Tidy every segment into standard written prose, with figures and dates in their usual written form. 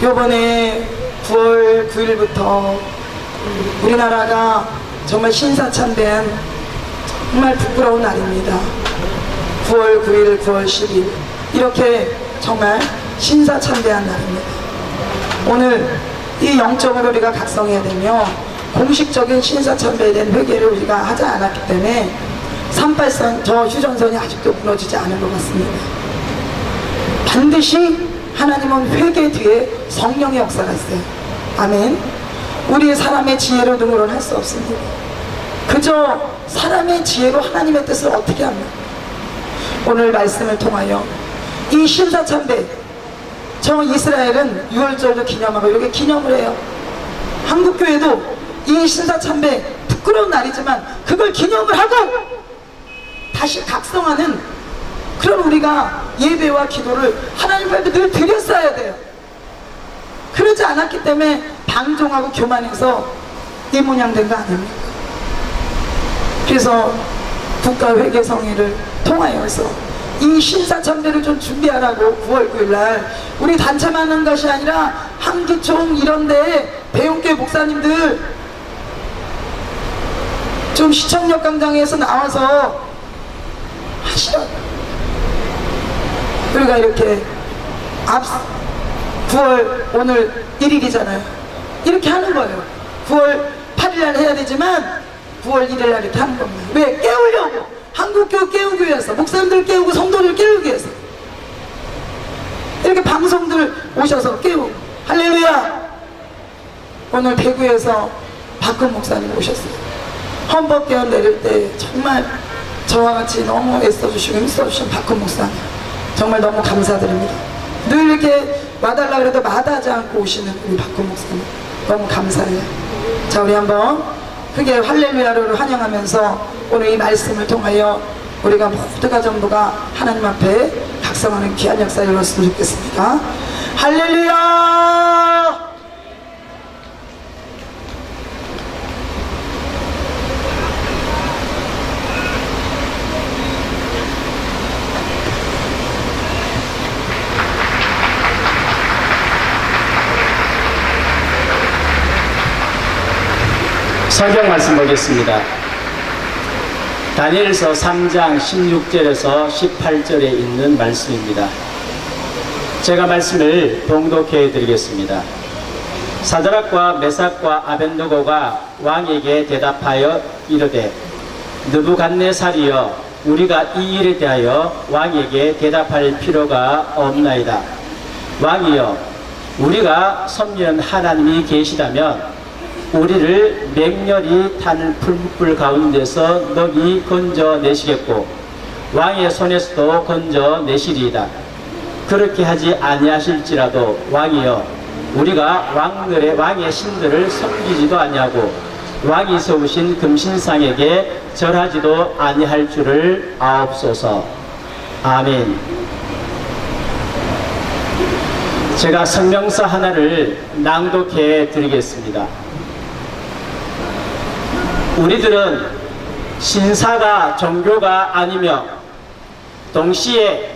요번에 9월 9일부터 우리나라가 정말 신사참배한 정말 부끄러운 날입니다. 9월 9일, 9월 10일 이렇게 정말 신사참배한 날입니다. 오늘 이 영적으로 우리가 각성해야 되며 공식적인 신사참배에 대한 회개를 우리가 하지 않았기 때문에 38선 저 휴전선이 아직도 무너지지 않은 것 같습니다. 반드시 하나님은 회개 뒤에 성령의 역사가 있어요. 아멘. 우리 사람의 지혜로 능으로는 할 수 없습니다. 그저 사람의 지혜로 하나님의 뜻을 어떻게 합니까? 오늘 말씀을 통하여 이 신사참배, 저 이스라엘은 6월절도 기념하고 이렇게 기념을 해요. 한국교회도 이 신사참배 부끄러운 날이지만 그걸 기념을 하고 다시 각성하는 그런 우리가 예배와 기도를 하나님 앞에 늘 드렸어야 돼요. 그러지 않았기 때문에 방종하고 교만해서 이 모양 된 거 아닙니까? 그래서 국가회계성회를 통하여서 이 신사참배를 좀 준비하라고 9월 9일날 우리 단체만 하는 것이 아니라 한기총 이런데 대형교회 목사님들 좀 시청역 광장에서 나와서 하시라고. 우리가 이렇게 9월 오늘 1일이잖아요. 이렇게 하는 거예요. 9월 8일날 해야 되지만 9월 1일날 이렇게 하는 겁니다. 왜? 깨우려고. 한국교회 깨우기 위해서, 목사님들 깨우고 성도들 깨우기 위해서 이렇게 방송들 오셔서 깨우고. 할렐루야. 오늘 대구에서 박근 목사님 오셨어요. 헌법개헌 내릴 때 정말 저와 같이 너무 애써주시고 힘써주신 박근 목사님 정말 너무 감사드립니다. 늘 이렇게 와달라 그래도 마다하지 않고 오시는 우리 박근 목사님 너무 감사해요. 자, 우리 한번 크게 할렐루야를 환영하면서 오늘 이 말씀을 통하여 우리가 모두가 전부가 하나님 앞에 각성하는 귀한 역사를 이뤘으면 좋겠습니다. 할렐루야. 성경 말씀 보겠습니다. 다니엘서 3장 16절에서 18절에 있는 말씀입니다. 제가 말씀을 봉독해 드리겠습니다. 사드락과 메삭과 아벳느고가 왕에게 대답하여 이르되 느부갓네살이여, 우리가 이 일에 대하여 왕에게 대답할 필요가 없나이다. 왕이여, 우리가 섬기는 하나님이 계시다면 우리를 맹렬히 타는 풀불 가운데서 너희 건져내시겠고 왕의 손에서도 건져내시리이다. 그렇게 하지 아니하실지라도 왕이여, 우리가 왕의 신들을 섬기지도 아니하고 왕이 세우신 금신상에게 절하지도 아니할 줄을 아옵소서. 아멘. 제가 성명서 하나를 낭독해 드리겠습니다. 우리들은 신사가 종교가 아니며 동시에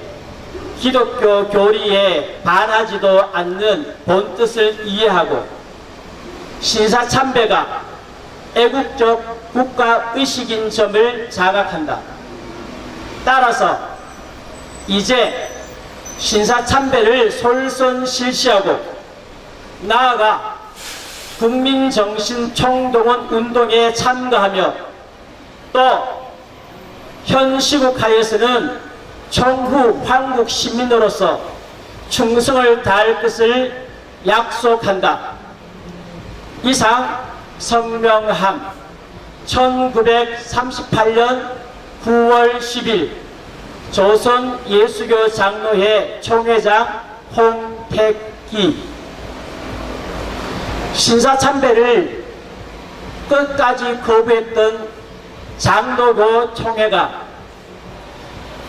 기독교 교리에 반하지도 않는 본뜻을 이해하고 신사참배가 애국적 국가의식인 점을 자각한다. 따라서 이제 신사참배를 솔선실시하고 나아가 국민정신총동원 운동에 참가하며 또 현 시국하에서는 총후 황국 시민으로서 충성을 다할 것을 약속한다. 이상 성명함. 1938년 9월 10일 조선 예수교 장로회 총회장 홍택기. 신사참배를 끝까지 거부했던 장로교 총회가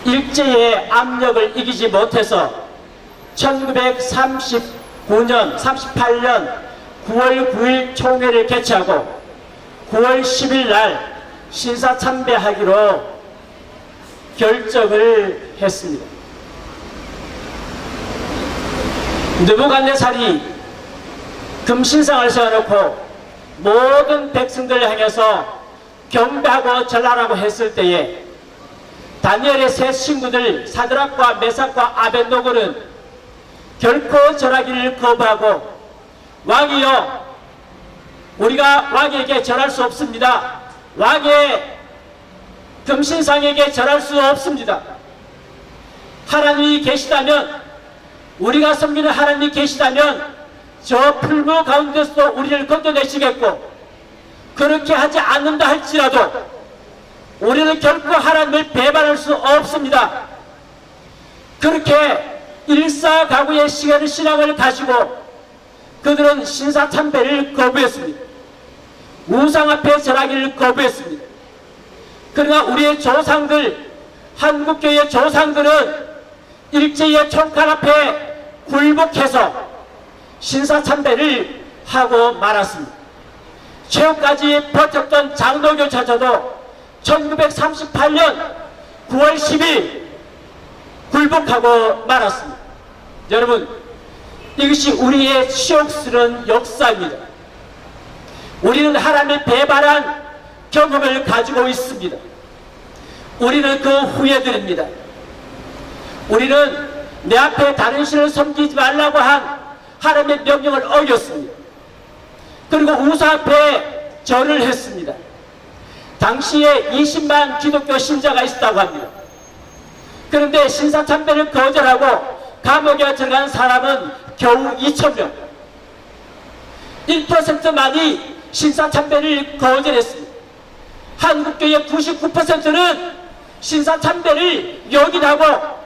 일제의 압력을 이기지 못해서 1938년 9월 9일 총회를 개최하고 9월 10일 날 신사참배하기로 결정을 했습니다. 느부갓네살이 금신상을 세워놓고 모든 백성들을 향해서 경배하고 절하라고 했을 때에 다니엘의 세 친구들 사드락과 메삭과 아벳노고는 결코 절하기를 거부하고 왕이여 우리가 왕에게 절할 수 없습니다. 왕의 금신상에게 절할 수 없습니다. 하나님이 계시다면 우리가 섬기는 하나님이 계시다면 저 풀무 가운데서도 우리를 건져내시겠고 그렇게 하지 않는다 할지라도 우리는 결코 하나님을 배반할 수 없습니다. 그렇게 일사가구의 신앙을 가지고 그들은 신사참배를 거부했습니다. 우상 앞에 절하기를 거부했습니다. 그러나 우리의 조상들, 한국교회의 조상들은 일제의 총칼 앞에 굴복해서 신사참배를 하고 말았습니다. 최후까지 버텼던 장로교차저도 1938년 9월 10일 굴복하고 말았습니다. 여러분, 이것이 우리의 치욕스러운 역사입니다. 우리는 하나님을 배반한 경험을 가지고 있습니다. 우리는 그 후회드립니다. 우리는 내 앞에 다른 신을 섬기지 말라고 한 하나님의 명령을 어겼습니다. 그리고 우상 앞에 절을 했습니다. 당시에 20만 기독교 신자가 있었다고 합니다. 그런데 신사참배를 거절하고 감옥에 들어간 사람은 겨우 2,000명. 1%만이 신사참배를 거절했습니다. 한국교회 99%는 신사참배를 용인하고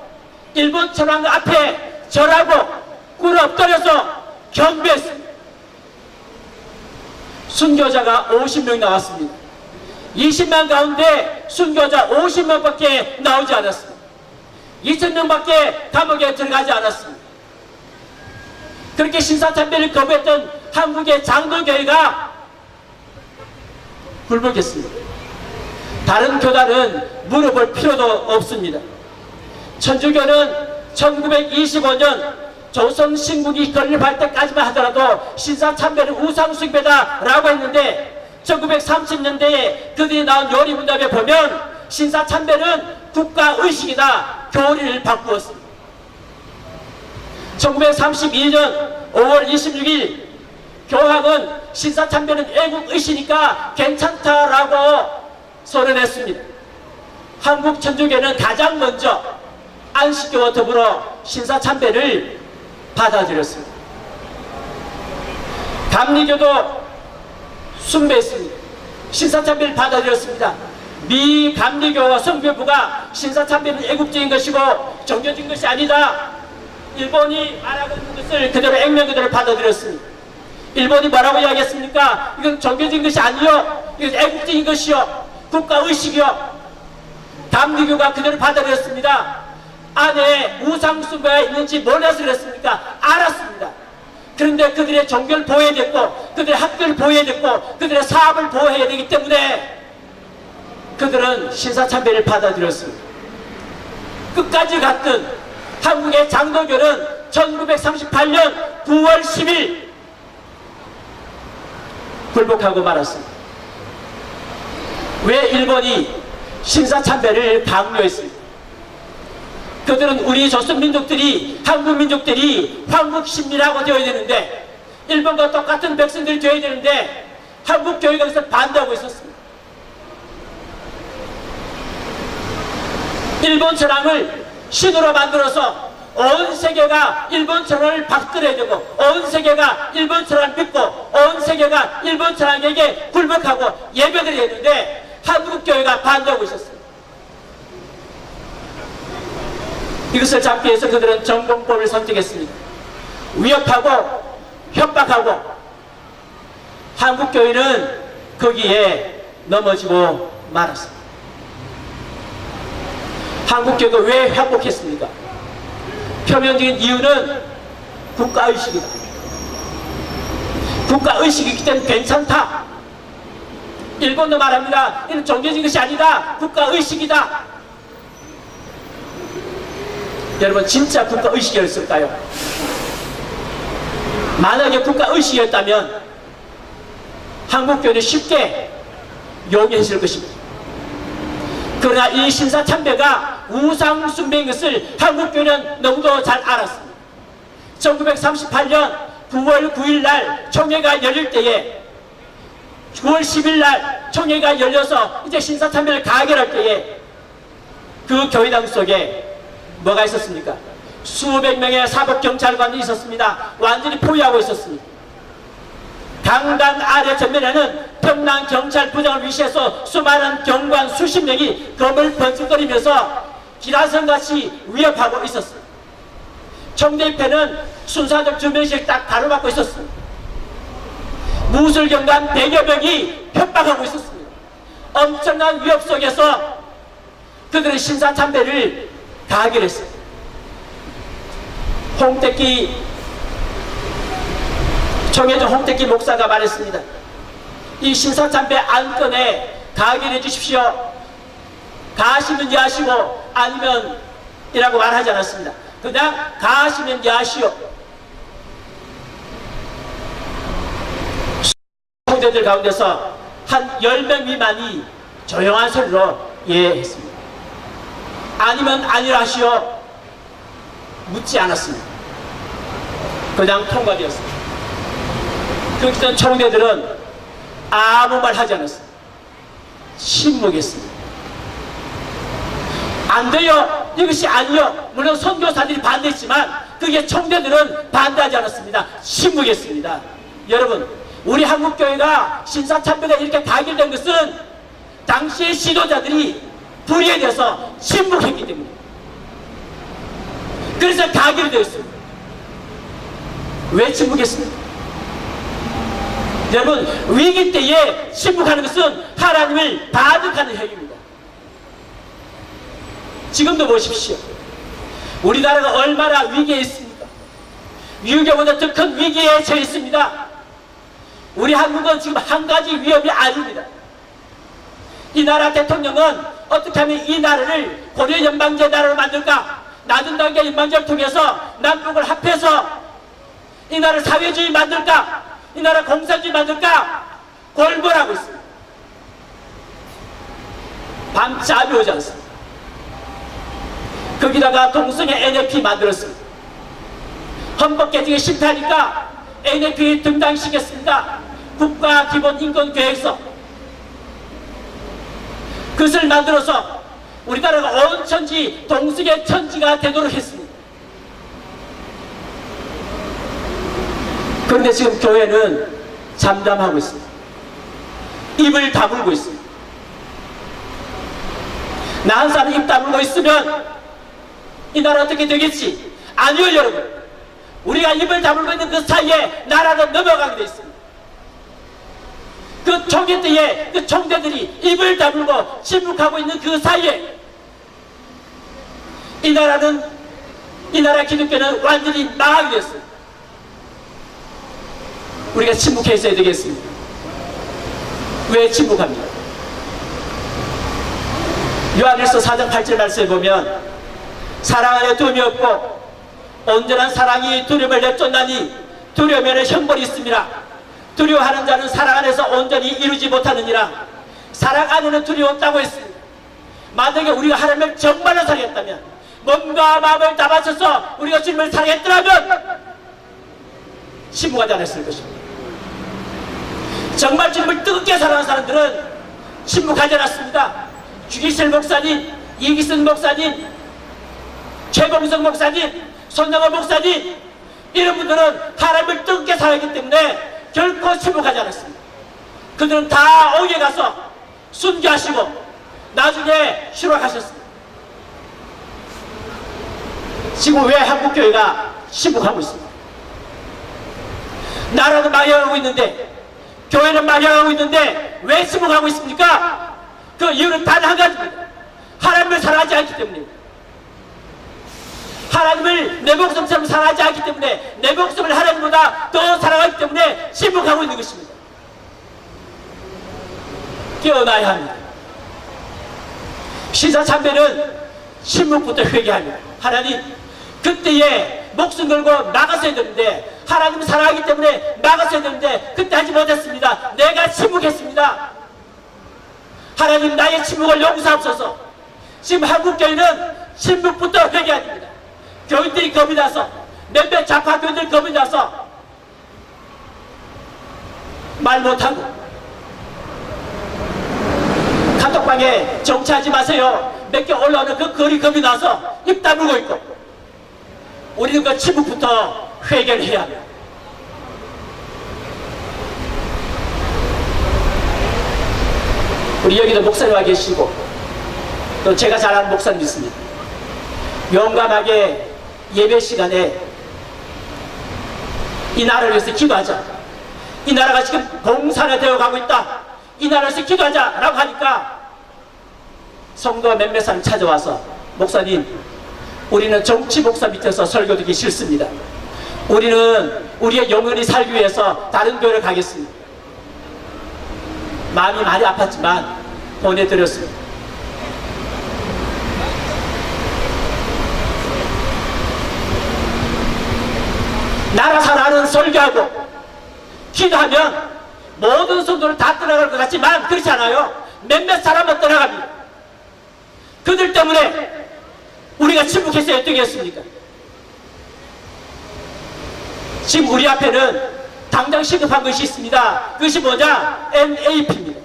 일본 천황 앞에 절하고 꿇어 엎드려서 경배했습니다. 순교자가 50명 나왔습니다. 20만 가운데 순교자 50명밖에 나오지 않았습니다. 2,000명밖에 감옥에 들어가지 않았습니다. 그렇게 신사참배를 거부했던 한국의 장로교회가 굴복했습니다. 다른 교단은 물어볼 필요도 없습니다. 천주교는 1925년 조선 신국이 건립할 때까지만 하더라도 신사참배는 우상숭배다 라고 했는데 1930년대에 그들이 나온 요리문답에 보면 신사참배는 국가의식이다 교리를 바꾸었습니다. 1932년 5월 26일 교황은 신사참배는 애국의식이니까 괜찮다라고 선언했습니다. 한국 천주교는 가장 먼저 안식교와 더불어 신사참배를 받아들였습니다. 감리교도 숭배했습니다. 신사참배를 받아들였습니다. 미 감리교 성교부가 신사참배는 애국적인 것이고 종교적인 것이 아니다. 일본이 말하고 있는 것을 그대로 액면 그대로 받아들였습니다. 일본이 뭐라고 이야기했습니까? 이건 종교적인 것이 아니요, 이건 애국적인 것이요, 국가의식이요. 감리교가 그대로 받아들였습니다. 안에 우상숭배가 있는지 몰라서 그랬습니까? 알았습니다. 그런데 그들의 종교를 보호해야 됐고 그들의 학교를 보호해야 됐고 그들의 사업을 보호해야 되기 때문에 그들은 신사참배를 받아들였습니다. 끝까지 갔던 한국의 장로교는 1938년 9월 10일 굴복하고 말았습니다. 왜 일본이 신사참배를 강요했습니까? 그들은 우리 조선 민족들이, 한국 민족들이 황국신민하고 되어야 되는데 일본과 똑같은 백성들이 되어야 되는데 한국 교회가 그래서 반대하고 있었습니다. 일본 천황을 신으로 만들어서 온 세계가 일본 천황을 받들어야 되고 온 세계가 일본 천황을 믿고 온 세계가 일본 천황에게 굴복하고 예배드려야 되는데 한국 교회가 반대하고 있었습니다. 이것을 잡기 위해서 그들은 정공법을 선택했습니다. 위협하고 협박하고 한국교회는 거기에 넘어지고 말았습니다. 한국교회가 왜 협박했습니까? 표면적인 이유는 국가의식이다. 국가의식이기 때문에 괜찮다. 일본도 말합니다. 이는 종교적인 것이 아니다. 국가의식이다. 여러분 진짜 국가의식이었을까요? 만약에 국가의식이었다면 한국교회는 쉽게 용인했을 것입니다. 그러나 이 신사참배가 우상숭배인 것을 한국교회는 너무도 잘 알았습니다. 1938년 9월 9일 날 총회가 열릴 때에 9월 10일 날 총회가 열려서 이제 신사참배를 가결할 때에 그 교회당 속에 뭐가 있었습니까? 수백 명의 사법경찰관이 있었습니다. 완전히 포위하고 있었습니다. 강당 아래 전면에는 평남경찰부장을 위시해서 수많은 경관 수십 명이 검을 번쩍거리면서 기라성같이 위협하고 있었습니다. 총대표는 순사적 2명씩 딱 가로막고 있었습니다. 무술경관 100여 명이 협박하고 있었습니다. 엄청난 위협 속에서 그들은 신사참배를 가결했습니다. 청해전 홍택기 목사가 말했습니다. 이 신사참배 안건에 가결해 주십시오. 가시면 야시고 아니면 이라고 말하지 않았습니다. 그냥 가시면 야시오. 총대들 가운데서 한 10명 미만이 조용한 소리로 예했습니다. 아니면 아니라 하시오. 묻지 않았습니다. 그냥 통과되었습니다. 그렇던 총대들은 아무 말 하지 않았습니다. 침묵했습니다. 안 돼요. 이것이 아니요. 물론 선교사들이 반대했지만 그게 총대들은 반대하지 않았습니다. 침묵했습니다. 여러분, 우리 한국교회가 신사참배가 이렇게 가결된 것은 당시의 지도자들이 불의에 대해서 침묵했기 때문입니다. 그래서 가결이 되었습니다. 왜 침묵했습니까? 여러분, 위기 때에 침묵하는 것은 하나님을 다득하는 행위입니다. 지금도 보십시오. 우리나라가 얼마나 위기에 있습니까? 유교보다 더 큰 위기에 처해 있습니다. 우리 한국은 지금 한 가지 위협이 아닙니다. 이 나라 대통령은 어떻게 하면 이 나라를 고려연방제 나라로 만들까? 낮은 단계 연방제를 통해서 남북을 합해서 이 나라를 사회주의 만들까? 이 나라 공산주의 만들까? 골몰하고 있습니다. 밤잠이 오지 않습니다. 거기다가 동성애 NFP 만들었습니다. 헌법 개정에 실패하니까 NFP 등장시켰습니다. 국가기본인권계획서. 그것을 만들어서 우리나라가 온 천지 동성애 천지가 되도록 했습니다. 그런데 지금 교회는 잠잠하고 있습니다. 입을 다물고 있습니다. 나 한 사람 입 다물고 있으면 이 나라 어떻게 되겠지? 아니요, 여러분. 우리가 입을 다물고 있는 그 사이에 나라는 넘어가게 되어 있습니다. 그 총회 때에 그 총대들이 입을 다물고 침묵하고 있는 그 사이에 이 나라 기독교는 완전히 망하게 됐습니다. 우리가 침묵해 있어야 되겠습니다. 왜 침묵합니까? 요한일서 4장 8절 말씀에 보면 사랑 안에 두려움이 없고 온전한 사랑이 두려움을 내쫓나니 두려움에는 형벌이 있습니다. 두려워하는 자는 사랑 안에서 온전히 이루지 못하느니라. 사랑 안에는 두려움 없다고 했습니다. 만약에 우리가 하나님을 정말로 사랑했다면, 몸과 마음을 다 바쳐서 우리가 주님을 사랑했더라면 침묵하지 않았을 것입니다. 정말 주님을 뜨겁게 사랑하는 사람들은 침묵하지 않았습니다. 주기실 목사님, 이기승 목사님, 최봉성 목사님, 손영원 목사님, 이런 분들은 하나님을 뜨겁게 사랑했기 때문에 결코 침묵하지 않았습니다. 그들은 다 옥에 가서 순교하시고 나중에 휴락하셨습니다. 지금 왜 한국교회가 침묵하고 있습니까? 나라는 망해가고 있는데, 교회는 망해가고 있는데 왜 침묵하고 있습니까? 그 이유는 단 한 가지입니다. 하나님을 사랑하지 않기 때문입니다. 하나님을 내 목숨처럼 사랑하지 않기 때문에, 내 목숨을 하나님보다 더 사랑하기 때문에 침묵하고 있는 것입니다. 깨어나야 합니다. 신사참배는 침묵부터 회개합니다. 하나님, 그때에 목숨 걸고 나갔어야 되는데 하나님 사랑하기 때문에 막았어야 되는데 그때 하지 못했습니다. 내가 침묵했습니다. 하나님 나의 침묵을 용서하옵소서. 지금 한국교회는 침묵부터 회개해야 됩니다. 교인들이 겁이 나서, 몇몇 좌파 교인들이 겁이 나서 말 못하고 카톡방에 정치하지 마세요 몇 개 올라오는 그 글이 겁이 나서 입 다물고 있고, 우리는 그 침묵부터 회개를 해야 합니다. 우리 여기도 목사님 와 계시고 또 제가 잘 아는 목사님 있습니다. 용감하게 예배 시간에 이 나라를 위해서 기도하자, 이 나라가 지금 공산화되어 가고 있다, 이 나라를 위해서 기도하자 라고 하니까 성도 몇몇 사람 찾아와서, 목사님 우리는 정치 목사 밑에서 설교 듣기 싫습니다. 우리는 우리의 영혼이 살기 위해서 다른 교회를 가겠습니다. 마음이 많이 아팠지만 보내드렸습니다. 나라 사랑하는 설교하고 기도하면 모든 성도를 다 떠나갈 것 같지만 그렇지 않아요. 몇몇 사람만 떠나갑니다. 그들 때문에 우리가 침묵해서 어떻게 했습니까? 지금 우리 앞에는 당장 시급한 것이 있습니다. 그것이 뭐냐? NAP입니다.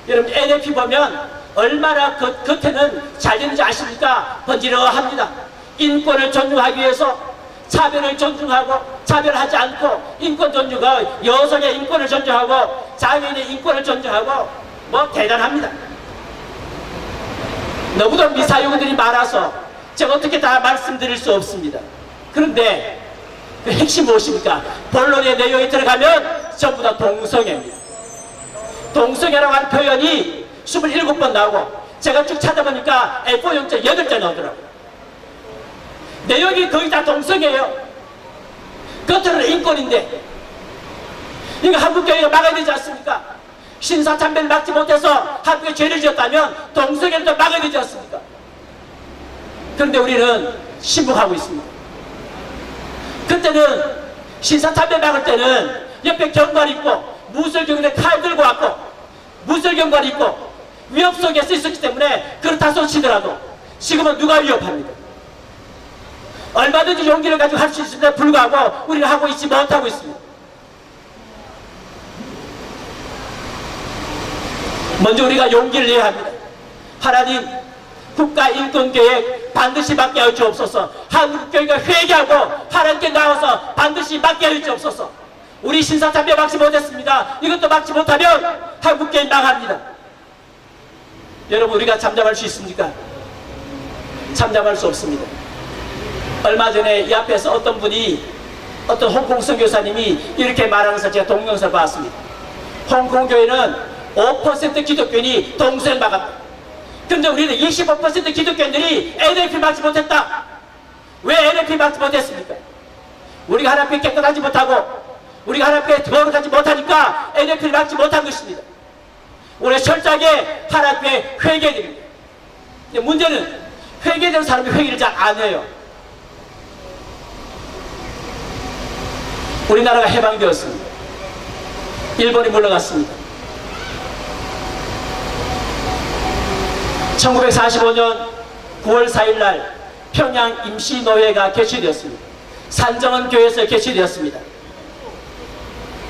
여러분 NAP 보면 얼마나 겉에는 잘 되는지 아십니까? 번지러합니다. 인권을 존중하기 위해서 차별을 존중하고 차별하지 않고, 인권 존중과 여성의 인권을 존중하고 장애인의 인권을 존중하고, 뭐 대단합니다. 너무도 미사용들이 많아서 제가 어떻게 다 말씀드릴 수 없습니다. 그런데 그 핵심 무엇입니까? 본론의 내용에 들어가면 전부 다 동성애입니다. 동성애라고 하는 표현이 27번 나오고, 제가 쭉 찾아보니까 A4 용지 8자 나오더라고요. 내용이 거의 다 동성애예요. 겉으로는 인권인데 이거 한국교회가 막아야 되지 않습니까? 신사참배를 막지 못해서 한국에 죄를 지었다면 동성애를 더 막아야 되지 않습니까? 그런데 우리는 침묵하고 있습니다. 그때는 신사참배 막을 때는 옆에 경관 있고 무술경관에 칼 들고 왔고 무술경관 있고 위협 속에 있었기 때문에 그렇다 소치더라도 지금은 누가 위협합니까? 얼마든지 용기를 가지고 할 수 있음에도 불구하고 우리는 하고 있지 못하고 있습니다. 먼저 우리가 용기를 내야 합니다. 하나님, 국가인권계획 반드시 맡게 하여 주옵소서. 한국교회가 회개하고 하나님께 나와서 반드시 맡게 하여 주옵소서. 우리 신사참배 막지 못했습니다. 이것도 막지 못하면 한국교회 망합니다. 여러분, 우리가 잠잠할 수 있습니까? 잠잠할 수 없습니다. 얼마 전에 이 앞에서 어떤 분이, 어떤 홍콩 선교사님이 이렇게 말하는 것을 제가 동영상을 봤습니다. 홍콩 교회는 5% 기독교인이 동성애 막았다. 그런데 우리는 25% 기독교인들이 NLP 막지 못했다. 왜 NLP 막지 못했습니까? 우리가 하나님께 깨끗하지 못하고 우리가 하나님께 거룩하지 못하니까 NLP를 막지 못한 것입니다. 우리가 철저하게 하나님께 회개드립니다. 근데 문제는 회개되는 사람이 회개를 잘 안 해요. 우리나라가 해방되었습니다. 일본이 물러갔습니다. 1945년 9월 4일 날 평양 임시노회가 개최되었습니다. 산정원 교회에서 개최되었습니다.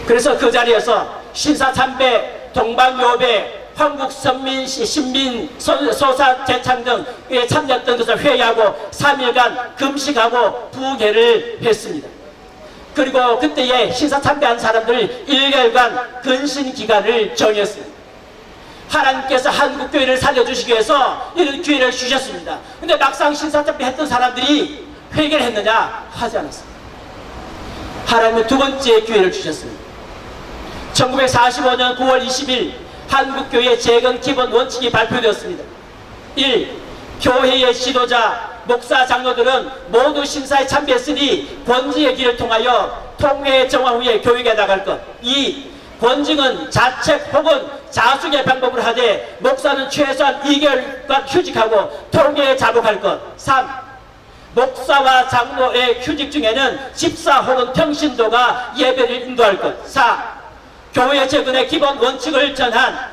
그래서 그 자리에서 신사참배, 동방요배, 한국선민시, 신민, 소사 재창 등에 참여했던 것을 회의하고 3일간 금식하고 부회를 했습니다. 그리고 그때에 신사참배한 사람들 1개월간 근신기간을 정했습니다. 하나님께서 한국교회를 살려주시기 위해서 이런 기회를 주셨습니다. 근데 막상 신사참배 했던 사람들이 회개를 했느냐? 하지 않았습니다. 하나님은 두 번째 기회를 주셨습니다. 1945년 9월 20일 한국교회 재건 기본 원칙이 발표되었습니다. 1. 교회의 지도자, 목사, 장로들은 모두 신사에 참배했으니 권징의 길을 통하여 통회 정화 후에 교회에 나갈 것. 2. 권징은 자책 혹은 자숙의 방법으로 하되 목사는 최소한 2개월간 휴직하고 통회에 자복할 것. 3. 목사와 장로의 휴직 중에는 집사 혹은 평신도가 예배를 인도할 것. 4. 교회 재건의 기본 원칙을 전한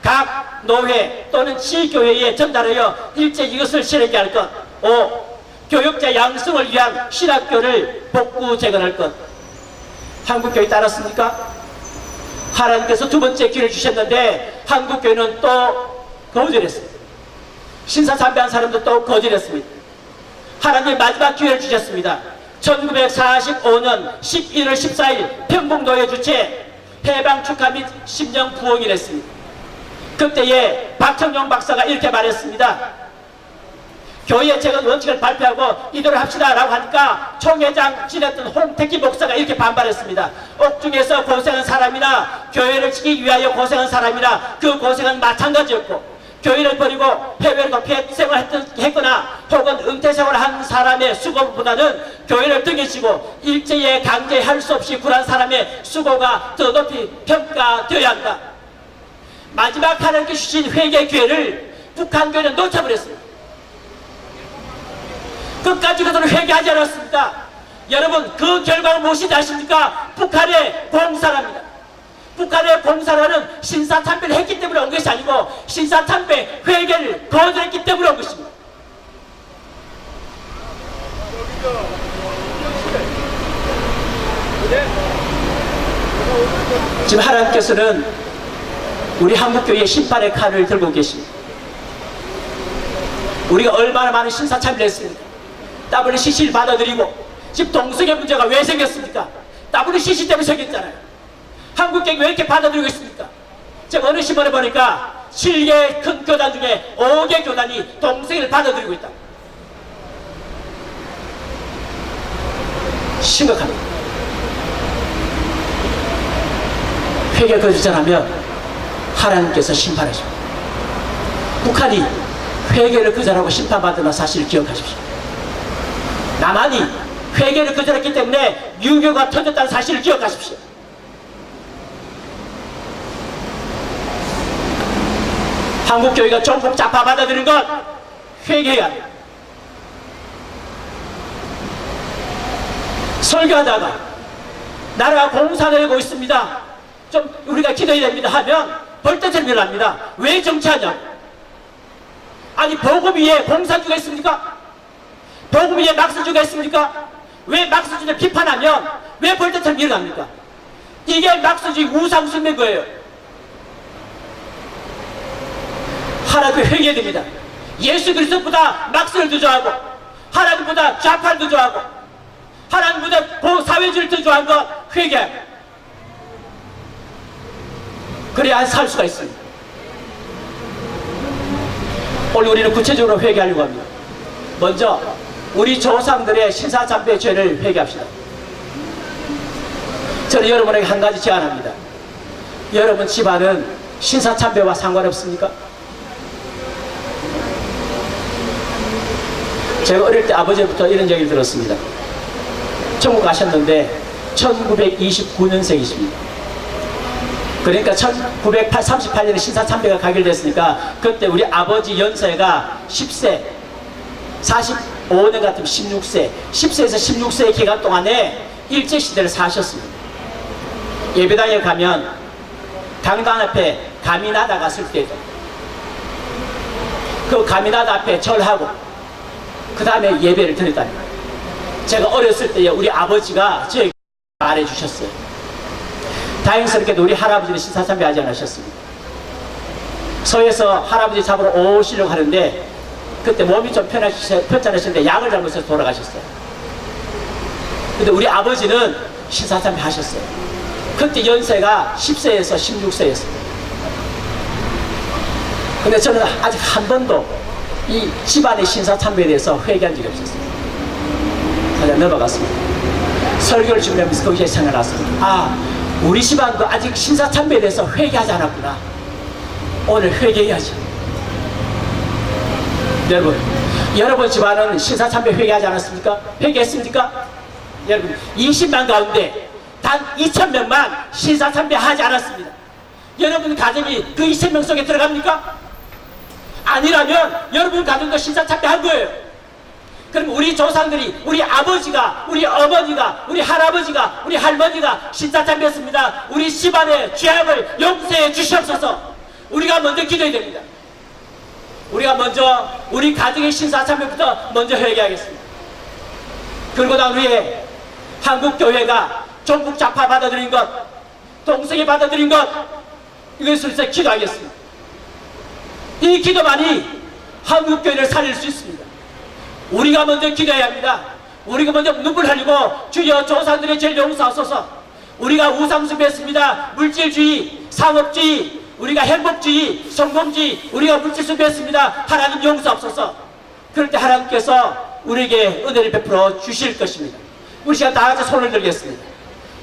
각 노회 또는 지교회에 전달하여 일제 이것을 실행하게 할 것. 5. 교육자 양성을 위한 신학교를 복구 재건할 것. 한국교회 따랐습니까? 하나님께서 두 번째 기회를 주셨는데 한국교회는 또 거절했습니다. 신사참배한 사람도 또 거절했습니다. 하나님 마지막 기회를 주셨습니다. 1945년 11월 14일 평북노회 주최 해방 축하 및 심령 부흥을 했습니다. 그때에 박청룡 박사가 이렇게 말했습니다. 교회 재건 원칙을 발표하고 이대로 합시다 라고 하니까 총회장 지냈던 홍택기 목사가 이렇게 반발했습니다. 옥중에서 고생한 사람이나 교회를 지키기 위하여 고생한 사람이나 그 고생은 마찬가지였고, 교회를 버리고 해외로 생활했거나 혹은 은퇴생활을 한 사람의 수고보다는 교회를 등에 지고 일제에 강제할 수 없이 굴한 사람의 수고가 더 높이 평가되어야 한다. 마지막 하나님께 주신 회개 기회를 북한 교회는 놓쳐버렸습니다. 끝까지 그들은 회개하지 않았습니다. 여러분, 그 결과가 무엇인지 아십니까? 북한의 공산화입니다. 북한의 공산화는 신사참배를 했기 때문에 온 것이 아니고 신사참배 회개를 거절했기 때문에 온 것입니다. 지금 하나님께서는 우리 한국교회의 심판의 칼을 들고 계십니다. 우리가 얼마나 많은 신사참배를 했습니까? WCC를 받아들이고 지금 동성애 문제가 왜 생겼습니까? WCC 때문에 생겼잖아요. 한국교회 왜 이렇게 받아들이고 있습니까? 제가 어느 신문에 보니까 7개 큰 교단 중에 5개 교단이 동성애를 받아들이고 있다. 심각합니다. 회개 거절하면 하나님께서 심판하십니다. 북한이 회개를 거절하고 심판받는 사실을 기억하십시오. 남한이 회개를 거절했기 때문에 유교가 터졌다는 사실을 기억하십시오. 한국교회가 종북 좌파 받아들인 것 회개해야 합니다. 설교하다가 나라가 공산되고 있습니다, 좀 우리가 기도해야 됩니다 하면 벌떼처럼 일어납니다. 왜 정치하냐고. 아니, 복음 위에 공산주의가 있습니까? 복음 위에 막스주의가 있습니까? 왜 막스주의를 비판하면 왜 벌떼처럼 일어납니까? 이게 막스주의 우상숭배인 거예요. 하나님께 회개해야 됩니다. 예수 그리스도보다 막스를 더 좋아하고 하나님보다 좌파를 더 좋아하고 하나님보다 사회주의를 더 좋아하는 건 회개해야 합니다. 그래야 살 수가 있습니다. 오늘 우리는 구체적으로 회개하려고 합니다. 먼저 우리 조상들의 신사참배 죄를 회개합시다. 저는 여러분에게 한 가지 제안합니다. 여러분 집안은 신사참배와 상관없습니까? 제가 어릴 때 아버지부터 이런 얘기를 들었습니다. 천국 가셨는데 1929년생이십니다. 그러니까 1938년에 신사참배가 가결됐으니까 그때 우리 아버지 연세가 10세, 45년 같으면 16세, 10세에서 16세의 기간 동안에 일제시대를 사셨습니다. 예배당에 가면 강당 앞에 가미나다 갔을 때도 그 가미나다 앞에 절하고 그 다음에 예배를 드렸답니다. 제가 어렸을 때 우리 아버지가 저에게 말해주셨어요. 다행스럽게도 우리 할아버지는 신사참배 하지 않으셨습니다. 서에서 할아버지 잡으러 오시려고 하는데 그때 몸이 좀 편찮으셨는데 약을 잘못 써서 돌아가셨어요. 근데 우리 아버지는 신사참배 하셨어요. 그때 연세가 10세에서 16세였습니다. 근데 저는 아직 한 번도 이 집안의 신사참배에 대해서 회개한 적이 없었어요. 그냥 넘어갔습니다. 설교를 준비하면서 거기에 생각났습니다. 아, 우리 집안도 아직 신사참배에 대해서 회개하지 않았구나. 오늘 회개해야지. 여러분 집안은 신사참배 회개하지 않았습니까? 회개했습니까? 여러분 20만 가운데 단 2,000명만 신사참배 하지 않았습니다. 여러분 가정이 그 2,000명 속에 들어갑니까? 아니라면 여러분 가정도 신사참배 한 거예요. 그럼 우리 조상들이, 우리 아버지가, 우리 어머니가, 우리 할아버지가, 우리 할머니가 신사참배했습니다. 우리 집안의 죄악을 용서해 주시옵소서. 우리가 먼저 기도해야 됩니다. 우리가 먼저 우리 가정의 신사참배부터 먼저 회개하겠습니다. 그리고 난 후에 한국교회가 전국 좌파 받아들인 것, 동성애 받아들인 것, 이것을 위해서 기도하겠습니다. 이 기도만이 한국교회를 살릴 수 있습니다. 우리가 먼저 기도해야 합니다. 우리가 먼저 눈물 흘리고 주여 조상들의 죄를 용서하소서. 우리가 우상숭배했습니다. 물질주의, 상업주의, 우리가 행복주의, 성공주의, 우리가 물질숭배했습니다. 하나님 용서하소서. 그럴 때 하나님께서 우리에게 은혜를 베풀어 주실 것입니다. 우리 시간 다 같이 손을 들겠습니다.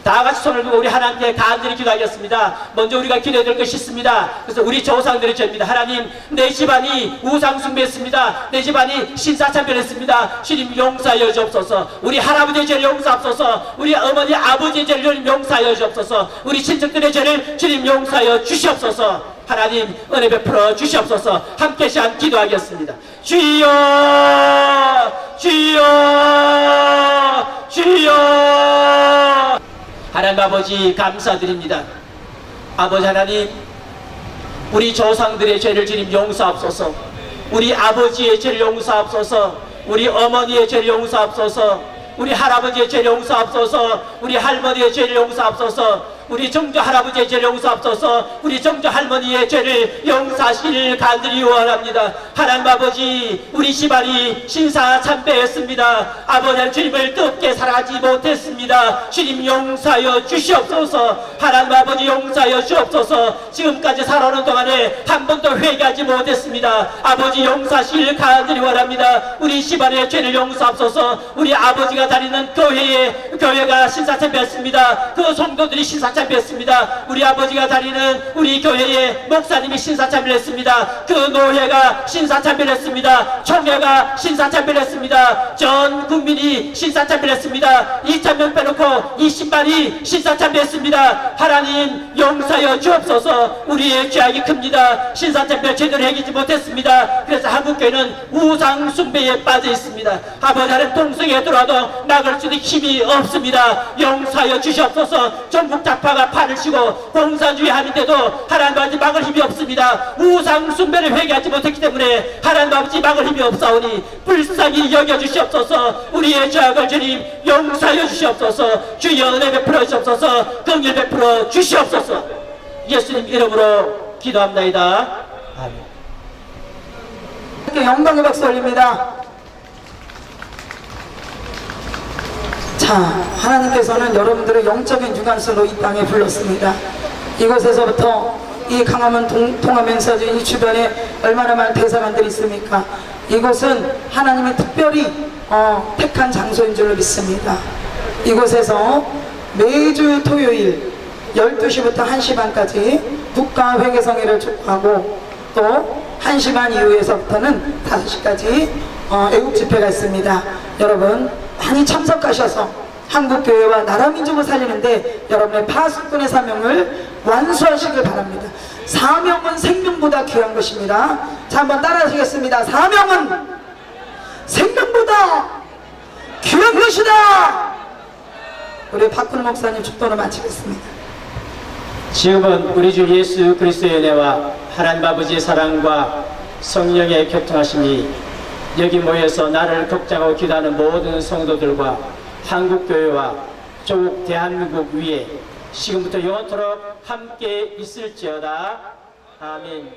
다 같이 손을 들고 우리 하나님께 간절히 기도하겠습니다. 먼저 우리가 기도해야 될 것이 있습니다. 그래서 우리 조상들의 죄입니다. 하나님, 내 집안이 우상숭배했습니다. 내 집안이 신사참배했습니다. 주님 용서하여 주옵소서. 우리 할아버지의 죄를 용서하옵소서. 우리 어머니 아버지의 죄를 용서하여 주옵소서. 우리 친척들의 죄를 주님 용서하여 주시옵소서. 하나님 은혜 베풀어 주시옵소서. 함께 시간 기도하겠습니다. 주여, 주여, 주여. 하나님 아버지 감사드립니다. 아버지 하나님, 우리 조상들의 죄를 주님 용서하옵소서. 우리 아버지의 죄를 용서하옵소서. 우리 어머니의 죄를 용서하옵소서. 우리 할아버지의 죄를 용서하옵소서. 우리 할머니의 죄를 용서하옵소서. 우리 정조 할아버지의 죄를 용서하옵소서. 우리 정조 할머니의 죄를 용서하시길 간절히 원합니다. 하나님 아버지, 우리 집안이 신사참배했습니다. 아버지 주님을 뜻게 살아가지 못했습니다. 주님 용서하여 주시옵소서. 하나님 아버지 용서하여 주옵소서. 지금까지 살아오는 동안에 한 번도 회개하지 못했습니다. 아버지 용서하시길 간절히 원합니다. 우리 집안의 죄를 용서하옵소서. 우리 아버지가 다니는 교회가 신사참배했습니다. 그 성도들이 신사참배했습니다. 우리 아버지가 다니는 우리 교회의 목사님이 신사참배를 했습니다. 그 노회가 신사참배를 했습니다. 총회가 신사참배를 했습니다. 전 국민이 신사참배를 했습니다. 2,000명 빼놓고 20만이 신사참배했습니다. 하나님 용서하여 주옵소서. 우리의 죄악이 큽니다. 신사참배 제대로 해기지 못했습니다. 그래서 한국교회는 우상숭배에 빠져 있습니다. 아버지 하나님 동성애에 들어와도 막을 수 있는 힘이 없습니다. 용서하여 주시옵소서. 전국 좌파가 팔을 치고 공산주의 하는데도 하나님 아버지 막을 힘이 없습니다. 우상숭배를 회개하지 못했기 때문에 하나님 아버지 막을 힘이 없사오니 불쌍히 여겨주시옵소서. 우리의 죄악을 주님 용서하여 주시옵소서. 주여 은혜 베풀어 주시옵소서. 긍휼 베풀어 주시옵소서. 예수님 이름으로 기도합나이다. 아멘. 영광의 박수 올립니다. 자, 하나님께서는 여러분들의 영적인 유관수로 이 땅에 불렀습니다. 이곳에서부터 이 강화문 통하면서 이 주변에 얼마나 많은 대사관들이 있습니까? 이곳은 하나님이 특별히 택한 장소인 줄로 믿습니다. 이곳에서 매주 토요일 12시부터 1시 반까지 국가회계성회를 촉구하고 또 1시 반 이후에서부터는 5시까지 애국 집회가 있습니다. 여러분 많이 참석하셔서 한국교회와 나라민족을 살리는데 여러분의 파수꾼의 사명을 완수하시길 바랍니다. 사명은 생명보다 귀한 것입니다. 자, 한번 따라하시겠습니다. 사명은 생명보다 귀한 것이다. 우리 박근호 목사님 축도로 마치겠습니다. 지금은 우리 주 예수 그리스도의 은혜와 하나님 아버지의 사랑과 성령의 교통하심이 여기 모여서 나를 걱정하고 기도하는 모든 성도들과 한국교회와 조국 대한민국 위에 지금부터 영원토록 함께 있을지어다. 아멘.